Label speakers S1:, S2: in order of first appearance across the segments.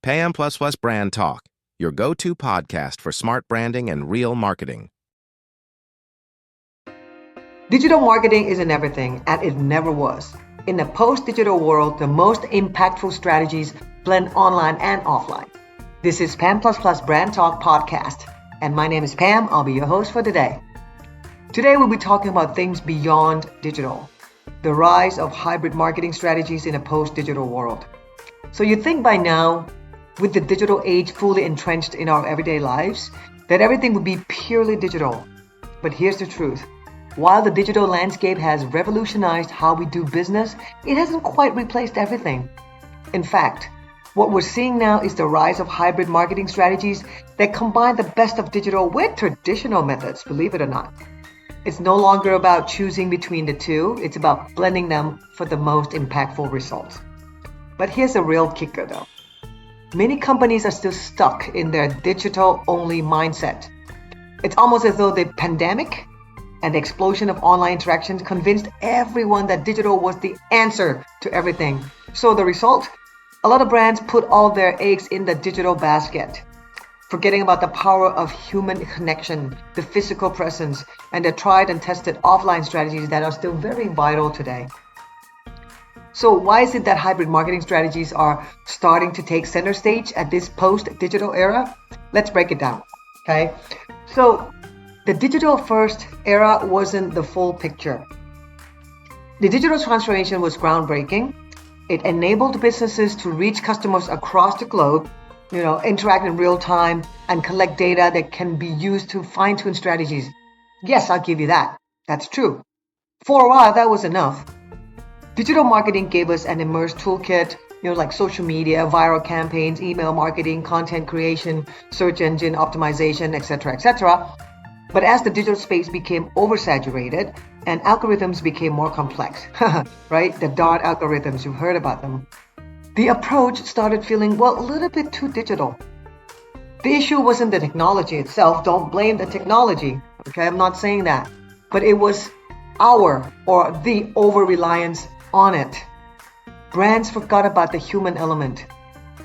S1: PaM++ Brand Talk, your go-to podcast for smart branding and real marketing.
S2: Digital marketing isn't everything, and it never was. In the post-digital world, the most impactful strategies blend online and offline. This is PaM++ Brand Talk podcast, and my name is Pam. I'll be your host for today. Today we'll be talking about things beyond digital, the rise of hybrid marketing strategies in a post-digital world. So you think by now, with the digital age fully entrenched in our everyday lives, that everything would be purely digital. But here's the truth. While the digital landscape has revolutionized how we do business, it hasn't quite replaced everything. In fact, what we're seeing now is the rise of hybrid marketing strategies that combine the best of digital with traditional methods, believe it or not. It's no longer about choosing between the two, it's about blending them for the most impactful results. But here's a real kicker though. Many companies are still stuck in their digital-only mindset. It's almost as though the pandemic and the explosion of online interactions convinced everyone that digital was the answer to everything. So the result? A lot of brands put all their eggs in the digital basket, forgetting about the power of human connection, the physical presence, and the tried and tested offline strategies that are still very vital today. So why is it that hybrid marketing strategies are starting to take center stage at this post-digital era? Let's break it down, okay? So the digital-first era wasn't the full picture. The digital transformation was groundbreaking. It enabled businesses to reach customers across the globe, interact in real time, and collect data that can be used to fine-tune strategies. Yes, I'll give you that. That's true. For a while, that was enough. Digital marketing gave us an immersed toolkit, like social media, viral campaigns, email marketing, content creation, search engine optimization, etc. But as the digital space became oversaturated and algorithms became more complex, right? The darn algorithms, you've heard about them. The approach started feeling, a little bit too digital. The issue wasn't the technology itself. Don't blame the technology, okay? I'm not saying that. But it was the over-reliance on it. Brands forgot about the human element,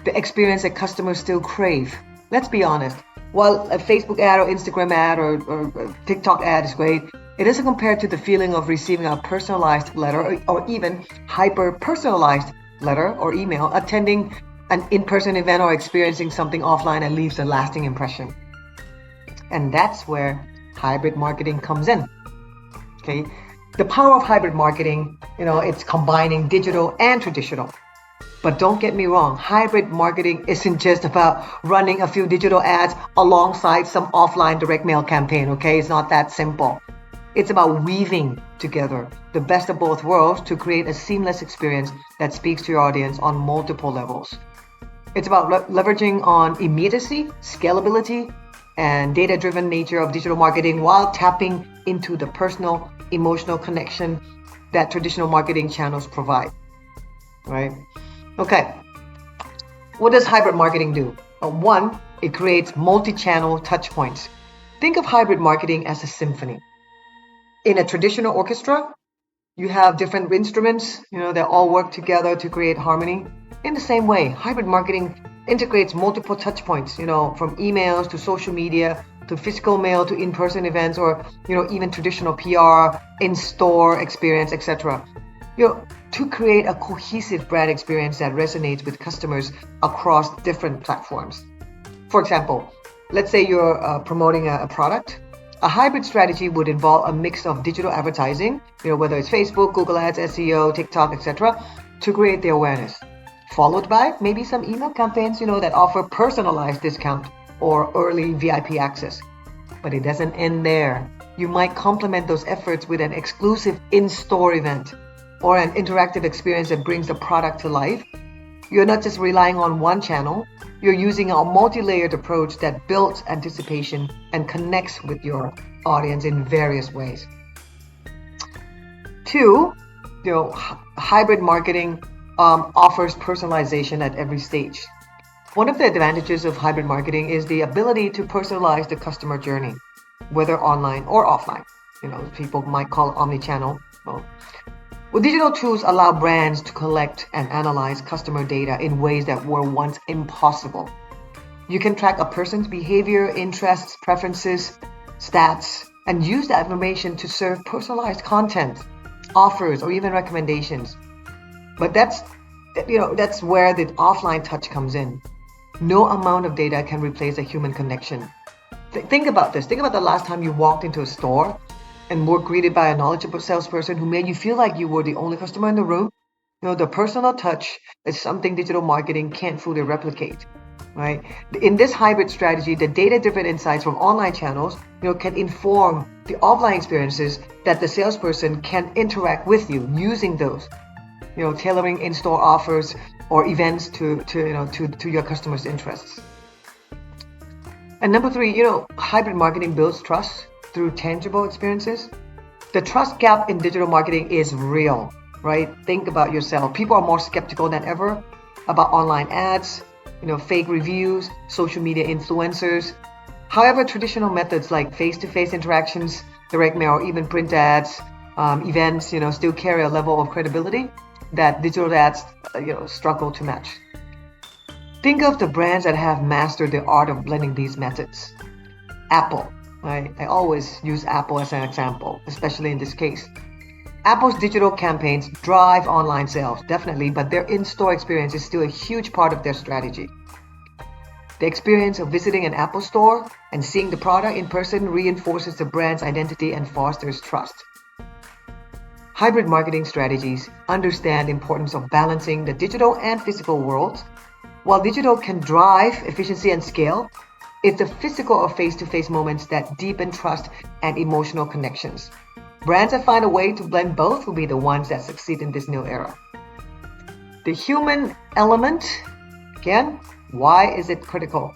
S2: the experience that customers still crave. Let's be honest. While a Facebook ad or Instagram ad or TikTok ad is great, it doesn't compare to the feeling of receiving a personalized letter or even hyper-personalized letter or email, attending an in-person event or experiencing something offline that leaves a lasting impression. And that's where hybrid marketing comes in. Okay. The power of hybrid marketing, it's combining digital and traditional. But don't get me wrong, hybrid marketing isn't just about running a few digital ads alongside some offline direct mail campaign, okay? It's not that simple. It's about weaving together the best of both worlds to create a seamless experience that speaks to your audience on multiple levels. It's about leveraging on immediacy, scalability, and data-driven nature of digital marketing while tapping into the personal, emotional connection that traditional marketing channels provide, right? Okay, what does hybrid marketing do? One, it creates multi-channel touchpoints. Think of hybrid marketing as a symphony. In a traditional orchestra, you have different instruments, that all work together to create harmony. In the same way, hybrid marketing integrates multiple touchpoints, from emails to social media, to physical mail, to in-person events, or, even traditional PR, in-store experience, etc. To create a cohesive brand experience that resonates with customers across different platforms. For example, let's say you're promoting a product. A hybrid strategy would involve a mix of digital advertising, whether it's Facebook, Google Ads, SEO, TikTok, etc., to create the awareness, followed by maybe some email campaigns, that offer personalized discount or early VIP access. But it doesn't end there. You might complement those efforts with an exclusive in-store event or an interactive experience that brings the product to life. You're not just relying on one channel, you're using a multi-layered approach that builds anticipation and connects with your audience in various ways. Two, hybrid marketing offers personalization at every stage. One of the advantages of hybrid marketing is the ability to personalize the customer journey, whether online or offline. People might call it omnichannel. Well, Well, digital tools allow brands to collect and analyze customer data in ways that were once impossible. You can track a person's behavior, interests, preferences, stats, and use that information to serve personalized content, offers, or even recommendations. But that's where the offline touch comes in. No amount of data can replace a human connection. Think about this. Think about the last time you walked into a store and were greeted by a knowledgeable salesperson who made you feel like you were the only customer in the room. The personal touch is something digital marketing can't fully replicate, right? In this hybrid strategy, the data-driven insights from online channels, can inform the offline experiences that the salesperson can interact with you using those, tailoring in-store offers or events to your customers' interests. And number 3, hybrid marketing builds trust through tangible experiences. The trust gap in digital marketing is real, right? Think about yourself. People are more skeptical than ever about online ads, fake reviews, social media influencers. However, traditional methods like face-to-face interactions, direct mail, or even print ads, events, still carry a level of credibility that digital ads, struggle to match. Think of the brands that have mastered the art of blending these methods. Apple. I always use Apple as an example, especially in this case. Apple's digital campaigns drive online sales, definitely, but their in-store experience is still a huge part of their strategy. The experience of visiting an Apple store and seeing the product in person reinforces the brand's identity and fosters trust. Hybrid marketing strategies understand the importance of balancing the digital and physical worlds. While digital can drive efficiency and scale, it's the physical or face-to-face moments that deepen trust and emotional connections. Brands that find a way to blend both will be the ones that succeed in this new era. The human element, again, why is it critical?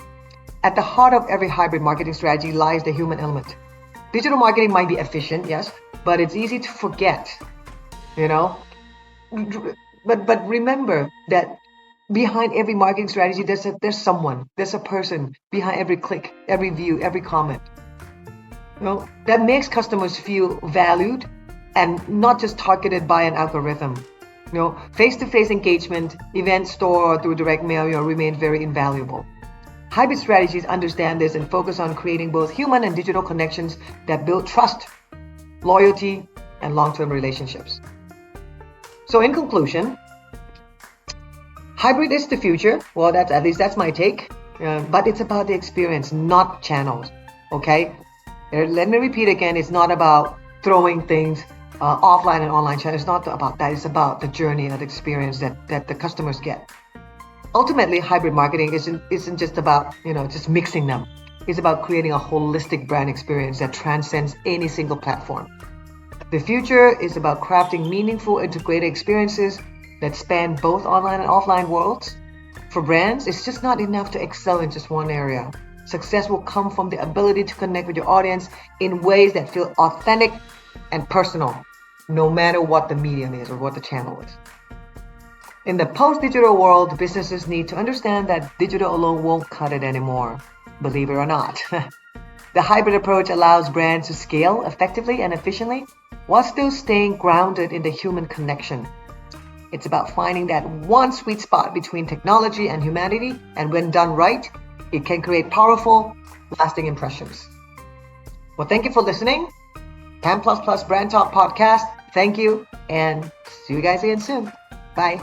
S2: At the heart of every hybrid marketing strategy lies the human element. Digital marketing might be efficient, yes, but it's easy to forget, But remember that behind every marketing strategy, there's someone, there's a person behind every click, every view, every comment. That makes customers feel valued and not just targeted by an algorithm. Face-to-face engagement, event, store, or through direct mail, remain very invaluable. Hybrid strategies understand this and focus on creating both human and digital connections that build trust, loyalty, and long-term relationships. So in conclusion, hybrid is the future. Well, that's my take. But it's about the experience, not channels. Okay? Let me repeat again. It's not about throwing things offline and online channels. It's not about that. It's about the journey and the experience that the customers get. Ultimately, hybrid marketing isn't just about just mixing them. It's about creating a holistic brand experience that transcends any single platform. The future is about crafting meaningful, integrated experiences that span both online and offline worlds. For brands, it's just not enough to excel in just one area. Success will come from the ability to connect with your audience in ways that feel authentic and personal, no matter what the medium is or what the channel is. In the post-digital world, businesses need to understand that digital alone won't cut it anymore, believe it or not. The hybrid approach allows brands to scale effectively and efficiently while still staying grounded in the human connection. It's about finding that one sweet spot between technology and humanity, and when done right, it can create powerful, lasting impressions. Well, thank you for listening. PaM++ Brand Talk Podcast. Thank you, and see you guys again soon. Bye.